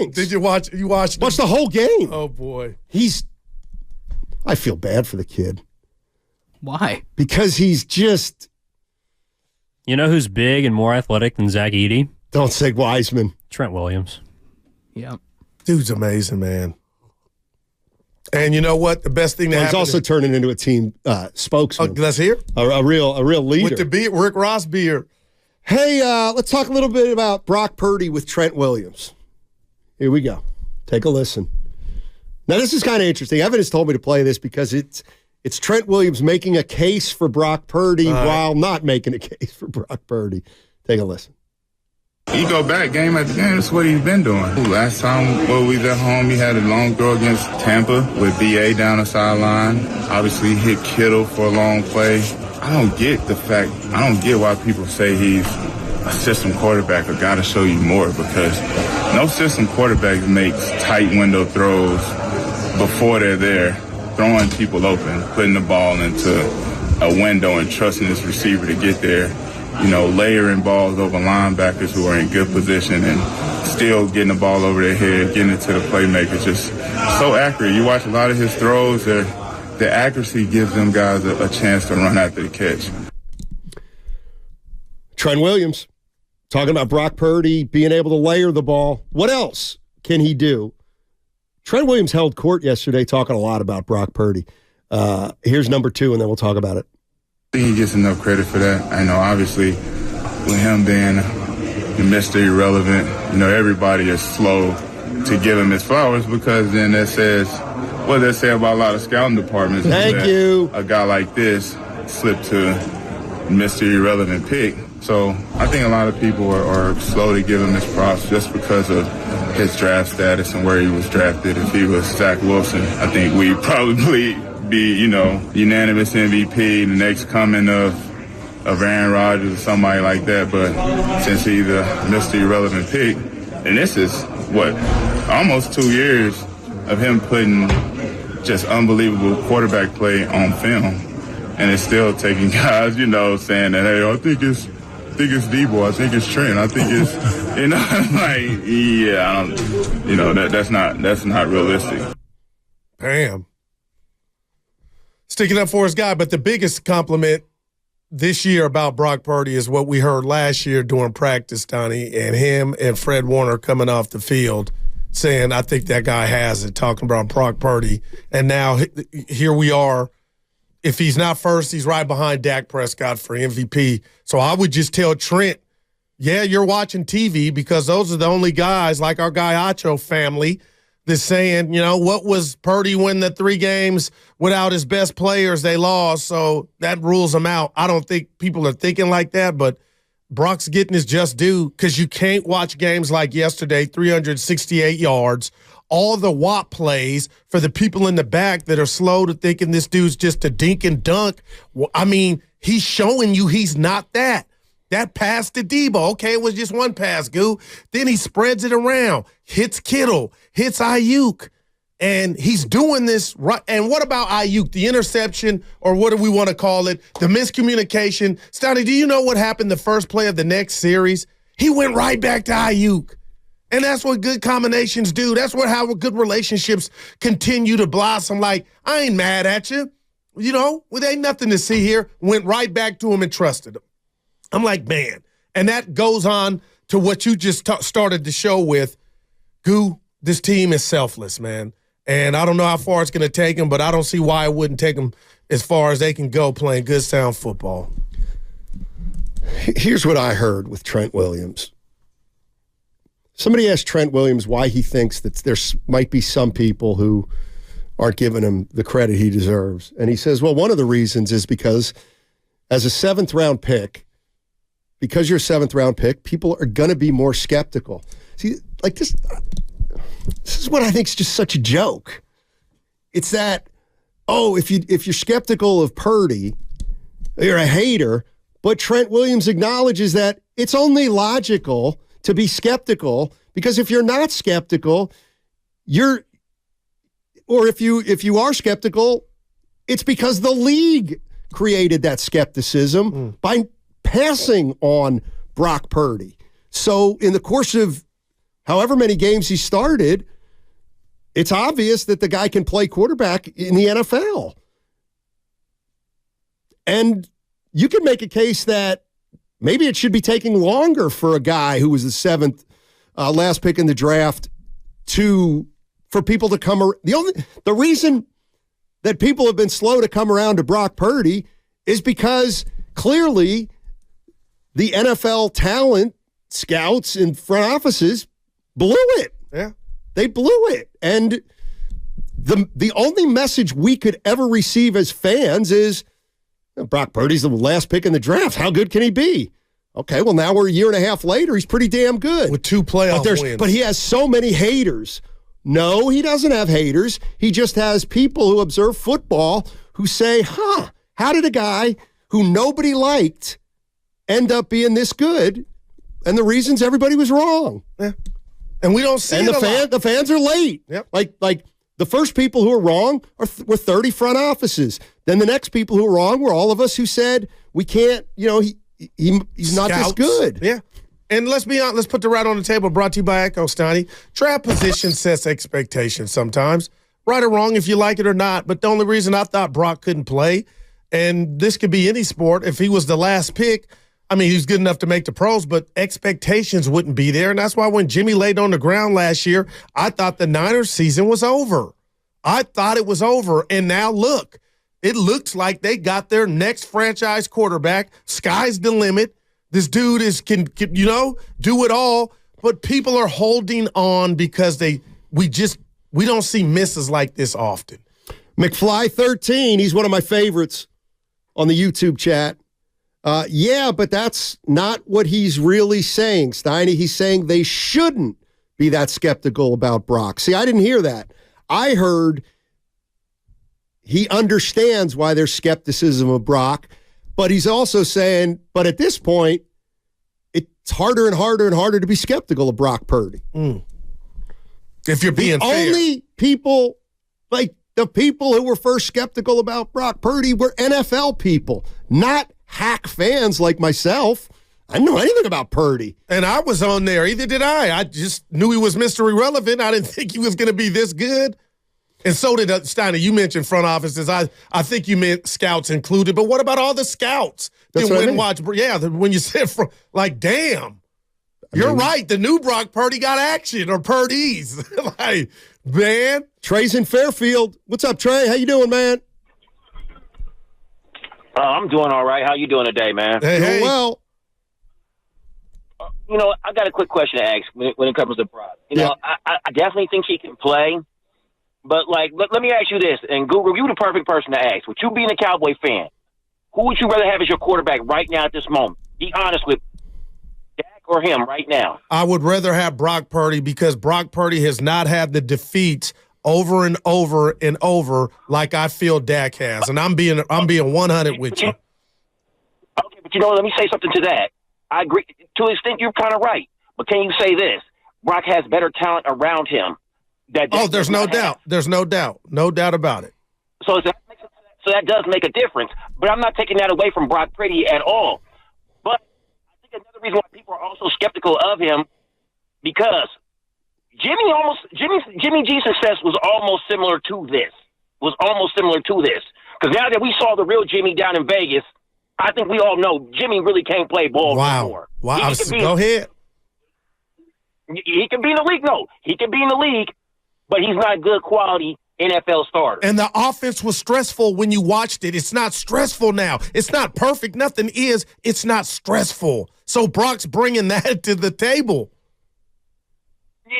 stinks. Did you watch? You watched the whole game. Oh, boy. I feel bad for the kid. Why? Because he's just... You know who's big and more athletic than Zach Edey? Don't say Wiseman. Trent Williams. Yeah. Dude's amazing, man. And you know what? The best thing that happened... He's also turning into a team spokesman. Let's hear. A real leader. With the Rick Ross beard. Hey, let's talk a little bit about Brock Purdy with Trent Williams. Here we go. Take a listen. Now, this is kind of interesting. Evan has told me to play this because it's Trent Williams making a case for Brock Purdy while not making a case for Brock Purdy. Take a listen. You go back game after game, that's what he's been doing. Last time we was at home, he had a long throw against Tampa with B.A. down the sideline. Obviously, he hit Kittle for a long play. I don't get why people say he's a system quarterback or got to show you more, because no system quarterback makes tight window throws before they're there, throwing people open, putting the ball into a window and trusting this receiver to get there. You know, layering balls over linebackers who are in good position and still getting the ball over their head, getting it to the playmakers. Just so accurate. You watch a lot of his throws, the accuracy gives them guys a chance to run after the catch. Trent Williams, talking about Brock Purdy being able to layer the ball. What else can he do? Trent Williams held court yesterday talking a lot about Brock Purdy. Here's number 2, and then we'll talk about it. I think he gets enough credit for that. I know, obviously, with him being Mr. Irrelevant, you know, everybody is slow to give him his flowers, because then that says what they say about a lot of scouting departments. Thank you. A guy like this slipped to Mr. Irrelevant pick. So I think a lot of people are slow to give him his props just because of his draft status and where he was drafted. If he was Zach Wilson, I think we'd probably be, you know, unanimous MVP, the next coming of Aaron Rodgers or somebody like that. But since he's a Mr. Irrelevant pick, and this is, almost 2 years of him putting just unbelievable quarterback play on film, and it's still taking guys, you know, saying that, hey, I think it's Debo, I think it's Trent, I think it's, you know, like, yeah, I don't, you know, that's not realistic. Damn. Sticking up for his guy, but the biggest compliment this year about Brock Purdy is what we heard last year during practice, Donnie, and him and Fred Warner coming off the field saying, I think that guy has it, talking about Brock Purdy. And now here we are. If he's not first, he's right behind Dak Prescott for MVP. So I would just tell Trent, yeah, you're watching TV, because those are the only guys, like our guy Acho family, that's saying, you know, what was Purdy win the 3 games without his best players? They lost, so that rules him out. I don't think people are thinking like that, but Brock's getting his just due, because you can't watch games like yesterday, 368 yards, all the WAP plays for the people in the back that are slow to thinking this dude's just a dink and dunk. Well, I mean, he's showing you he's not that. That pass to Debo, okay, it was just one pass, Goo. Then he spreads it around, hits Kittle, hits Ayuk, and he's doing this right. And what about Ayuk, the interception, or what do we want to call it, the miscommunication? Steiny, do you know what happened the first play of the next series? He went right back to Ayuk. And that's what good combinations do. That's how good relationships continue to blossom. Like, I ain't mad at you. You know, there ain't nothing to see here. Went right back to him and trusted him. I'm like, man. And that goes on to what you just started the show with. Goo, this team is selfless, man. And I don't know how far it's going to take them, but I don't see why it wouldn't take them as far as they can go playing good, sound football. Here's what I heard with Trent Williams. Somebody asked Trent Williams why he thinks that there might be some people who aren't giving him the credit he deserves. And he says, well, one of the reasons is because as a 7th-round pick, because you're a 7th-round pick, people are going to be more skeptical. See, like this is what I think is just such a joke. It's that, if you're skeptical of Purdy, you're a hater, but Trent Williams acknowledges that it's only logical to be skeptical, because if you're not skeptical, if you are skeptical, it's because the league created that skepticism by passing on Brock Purdy. So in the course of however many games he started, it's obvious that the guy can play quarterback in the NFL. And you could make a case that maybe it should be taking longer for a guy who was the seventh last pick in the draft for people to come around. The reason that people have been slow to come around to Brock Purdy is because clearly the NFL talent scouts and front offices blew it. Yeah. They blew it. And the only message we could ever receive as fans is, Brock Purdy's the last pick in the draft. How good can he be? Okay, well, now we're a year and a half later. He's pretty damn good. With 2 playoff wins. But he has so many haters. No, he doesn't have haters. He just has people who observe football who say, how did a guy who nobody liked end up being this good? And the reasons everybody was wrong. Yeah. And we don't see and it the fans are late. Yep. Like the first people who are wrong were 30 front offices. Then the next people who were wrong were all of us who said we can't, he's not this good. Yeah. And let's be honest, let's put the right on the table. Brought to you by Echo, Steiny. Draft position sets expectations sometimes. Right or wrong, if you like it or not. But the only reason I thought Brock couldn't play, and this could be any sport, if he was the last pick, I mean, he was good enough to make the pros, but expectations wouldn't be there. And that's why when Jimmy laid on the ground last year, I thought the Niners season was over. I thought it was over. And now look, it looks like they got their next franchise quarterback. Sky's the limit. This dude can do it all. But people are holding on because we don't see misses like this often. McFly13, he's one of my favorites on the YouTube chat. Yeah, but that's not what he's really saying, Steiny. He's saying they shouldn't be that skeptical about Brock. See, I didn't hear that. I heard he understands why there's skepticism of Brock, but he's also saying, but at this point, it's harder and harder and harder to be skeptical of Brock Purdy. If you're being fair. Only people, like the people who were first skeptical about Brock Purdy were NFL people, not hack fans like myself. I didn't know anything about Purdy. And I was on there. Either did I. I just knew he was Mr. Irrelevant. I didn't think he was going to be this good. And so did Steiner. You mentioned front offices. I think you meant scouts included. But what about all the scouts that went and watched? Yeah, when you said, damn. You're right. The new Brock Purdy got action, or Purdy's. Like, man. Trey's in Fairfield. What's up, Trey? How you doing, man? I'm doing all right. How you doing today, man? Hey. Well. I got a quick question to ask when it comes to Brock. I definitely think he can play. But, let me ask you this. And, Guru, you're the perfect person to ask. With you being a Cowboy fan, who would you rather have as your quarterback right now at this moment? Be honest with Dak or him right now. I would rather have Brock Purdy because Brock Purdy has not had the defeats over and over and over like I feel Dak has. And I'm being 100 with you. Okay, but let me say something to that. I agree. To an extent, you're kind of right. But can you say this? Brock has better talent around him. There's no doubt. There's no doubt. No doubt about it. So that does make a difference. But I'm not taking that away from Brock Purdy at all. But I think another reason why people are also skeptical of him, because Jimmy G's success was almost similar to this. Because now that we saw the real Jimmy down in Vegas, I think we all know Jimmy really can't play ball anymore. Wow. Go ahead. He can be in the league. No, he can be in the league, but he's not good quality NFL starter. And the offense was stressful when you watched it. It's not stressful now. It's not perfect. Nothing is. It's not stressful. So Brock's bringing that to the table.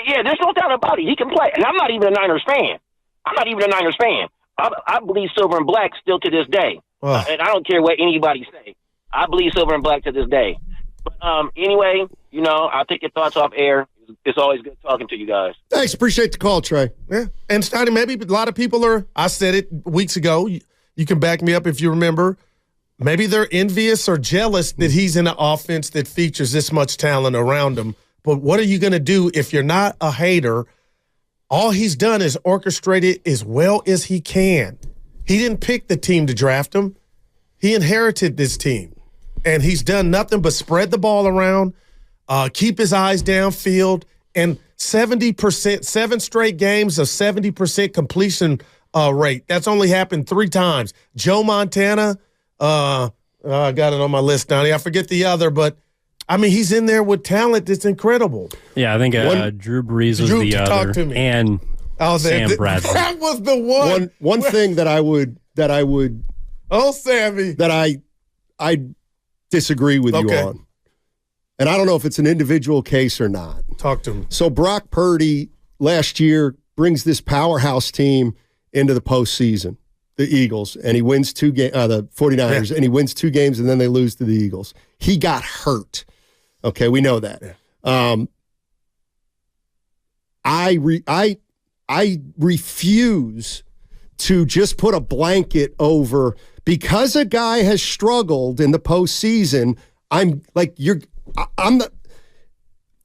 Yeah, there's no doubt about it. He can play. And I'm not even a Niners fan. I believe silver and black still to this day. And I don't care what anybody say. I believe silver and black to this day. But anyway, I'll take your thoughts off air. It's always good talking to you guys. Thanks. Appreciate the call, Trey. Yeah. And Steiny, maybe a lot of people I said it weeks ago. You can back me up if you remember. Maybe they're envious or jealous that he's in an offense that features this much talent around him. But what are you going to do if you're not a hater? All he's done is orchestrate it as well as he can. He didn't pick the team to draft him. He inherited this team. And he's done nothing but spread the ball around, keep his eyes downfield, and 70%, 7 straight games of 70% completion rate. That's only happened 3 times. Joe Montana, I got it on my list, Donnie. I forget the other, but I mean, he's in there with talent that's incredible. Yeah, I think Drew Brees was the other. Talk to me. And Sam Bradford. That was the one. One thing that I would Oh, Sammy. that I disagree with you on. And I don't know if it's an individual case or not. Talk to me. So Brock Purdy last year brings this powerhouse team into the postseason, the Eagles, and he wins 2 games, the 49ers, and he wins 2 games, and then they lose to the Eagles. He got hurt. Okay, we know that. Yeah. I refuse to just put a blanket over because a guy has struggled in the postseason. I'm the.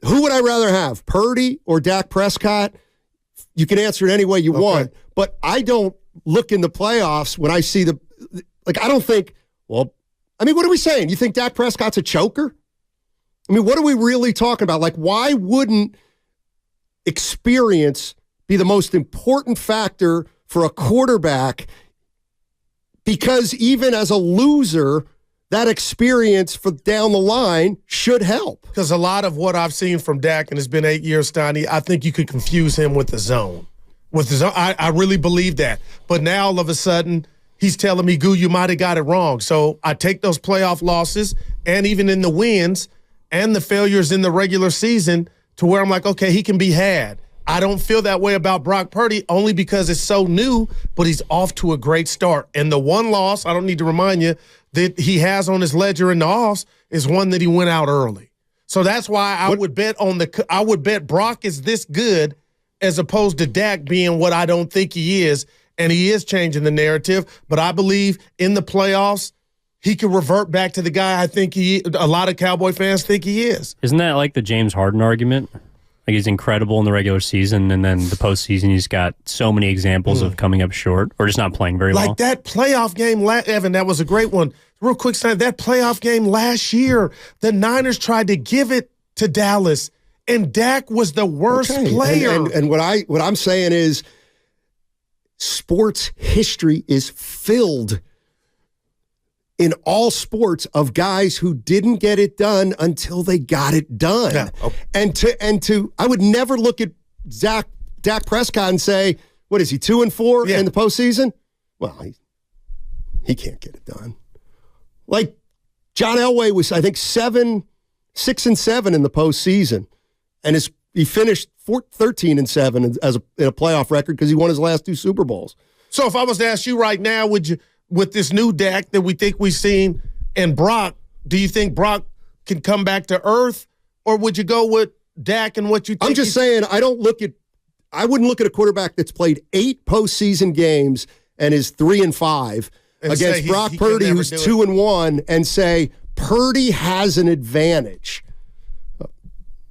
Who would I rather have, Purdy or Dak Prescott? You can answer it any way you want, but I don't look in the playoffs when I see I don't think, well, I mean, what are we saying? You think Dak Prescott's a choker? I mean, what are we really talking about? Like, why wouldn't experience be the most important factor for a quarterback? Because even as a loser, that experience for down the line should help. Because a lot of what I've seen from Dak, and it's been 8 years, Steiny, I think you could confuse him with the zone. I really believe that. But now all of a sudden, he's telling me, Goo, you might have got it wrong. So I take those playoff losses and even in the wins and the failures in the regular season to where I'm like, okay, he can be had. I don't feel that way about Brock Purdy only because it's so new, but he's off to a great start. And the one loss, I don't need to remind you, that he has on his ledger in the offs is one that he went out early. So that's why I would bet Brock is this good as opposed to Dak being what I don't think he is, and he is changing the narrative. But I believe in the playoffs, he can revert back to the guy I think a lot of Cowboy fans think he is. Isn't that like the James Harden argument? Like he's incredible in the regular season, and then the postseason, he's got so many examples of coming up short or just not playing very well. Like that playoff game, Evan, that was a great one. Real quick, that playoff game last year, the Niners tried to give it to Dallas, and Dak was the worst player. And what I'm saying is sports history is filled in all sports of guys who didn't get it done until they got it done. Yeah. Okay. And I would never look at Dak Prescott and say, what is he, 2-4 in the postseason? Well, he can't get it done. Like John Elway was, I think, 6-7 in the postseason, and he finished 13-7 in a playoff record because he won his last 2 Super Bowls. So if I was to ask you right now, would you, with this new Dak that we think we've seen and Brock, do you think Brock can come back to earth, or would you go with Dak and what you think? I'm just saying I wouldn't look at a quarterback that's played 8 postseason games and is 3-5 against Brock Purdy, who's 2-1, and say Purdy has an advantage.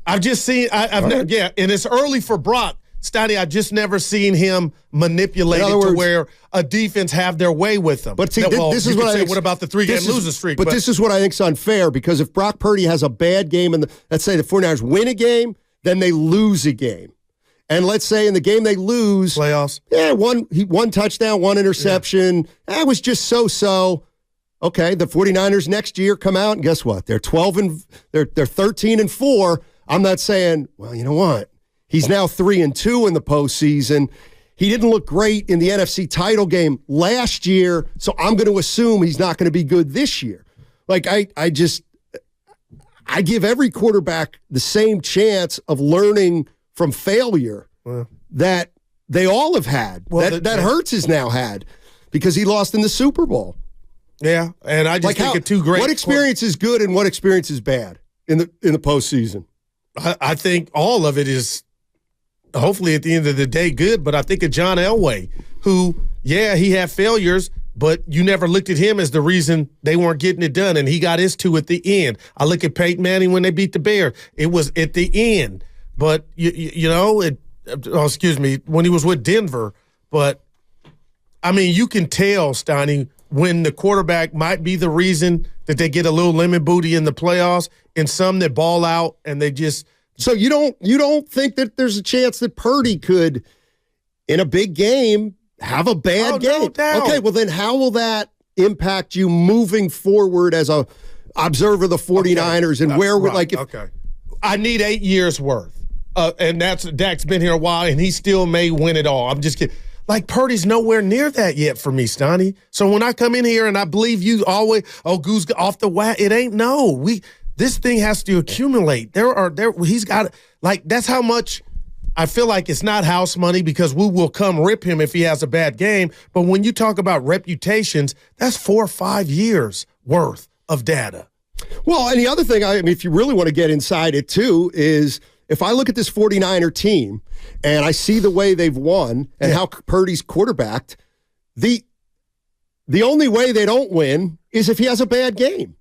I've just seen, and it's early for Brock. Steiny, I've just never seen him manipulated to where a defense have their way with him. But see, this is what I think. What about the 3-game losing streak? But this is what I think is unfair, because if Brock Purdy has a bad game, and let's say the 49ers win a game, then they lose a game. And let's say in the game they lose. Playoffs. Yeah, one touchdown, 1 interception. Yeah. That was just so-so. Okay, the 49ers next year come out, and guess what? They're 13-4. I'm not saying, well, you know what? He's now 3-2 in the postseason. He didn't look great in the NFC title game last year, so I'm going to assume he's not going to be good this year. Like, I give every quarterback the same chance of learning from failure that they all have had. Well, that Hurts has now had because he lost in the Super Bowl. Yeah, and I just think it's too great. What experience is good and what experience is bad in the postseason? I think all of it is hopefully at the end of the day good, but I think of John Elway, who, he had failures, but you never looked at him as the reason they weren't getting it done, and he got his 2 at the end. I look at Peyton Manning when they beat the Bears. It was at the end. But, when he was with Denver. But, I mean, you can tell, Steiny, when the quarterback might be the reason that they get a little lemon booty in the playoffs, and some that ball out and they So you don't think that there's a chance that Purdy could, in a big game, have a bad game? No doubt. Okay, well then how will that impact you moving forward as a observer of the 49ers and where we're like if I need 8 years worth. And Dak's been here a while and he still may win it all. I'm just kidding. Like Purdy's nowhere near that yet for me, Steiny. So when I come in here and I believe you always, Goose off the whack, it ain't this thing has to accumulate. He's got, like, that's how much I feel like it's not house money because we will come rip him if he has a bad game. But when you talk about reputations, that's 4 or 5 years worth of data. Well, and the other thing, I mean, if you really want to get inside it too, is if I look at this 49er team and I see the way they've won and how Purdy's quarterbacked, the only way they don't win is if he has a bad game.